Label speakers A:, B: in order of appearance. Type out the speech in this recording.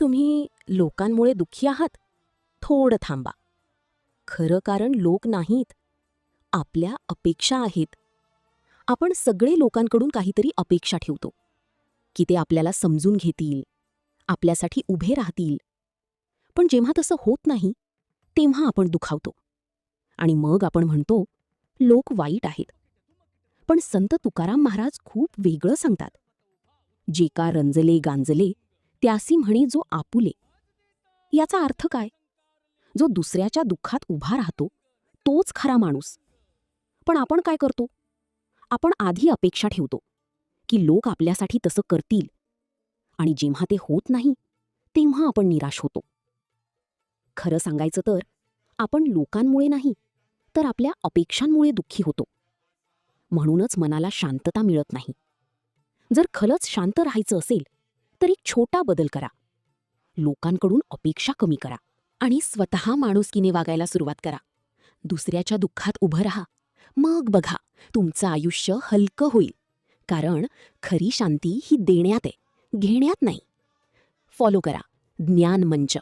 A: तुम्ही लोकांमुळे दुःखी आहात? थोडं थांबा. खरं कारण लोक नाहीत, आपल्या अपेक्षा आहेत. आपण सगळे लोकांकडून काहीतरी अपेक्षा ठेवतो, की ते आपल्याला समजून घेतील, आपल्यासाठी उभे राहतील. पण जेव्हा तसं होत नाही, तेव्हा आपण दुखावतो. आणि मग आपण म्हणतो, लोक वाईट आहेत. पण संत तुकाराम महाराज खूप वेगळं सांगतात. जे का रंजले गांजले, त्यासी म्हणे जो आपुले. याचा अर्थ काय? जो दुसऱ्याच्या दुःखात उभा राहतो, तोच खरा माणूस. पण आपण काय करतो? आपण आधी अपेक्षा ठेवतो, की लोक आपल्यासाठी तसं करतील. आणि जेव्हा ते होत नाही, तेव्हा आपण निराश होतो. खरं सांगायचं तर, आपण लोकांमुळे नाही, तर आपल्या अपेक्षांमुळे दुःखी होतो. म्हणूनच मनाला शांतता मिळत नाही. जर खरंच शांत राहायचं असेल, तर एक छोटा बदल करा. लोकांकडून अपेक्षा कमी करा आणि स्वतः माणुसकीने वागायला सुरुवात करा. दुसऱ्याच्या दुःखात उभं राहा. मग बघा, तुमचं आयुष्य हलकं होईल. कारण खरी शांती ही देण्यात आहे, घेण्यात नाही. फॉलो करा ज्ञान मंच.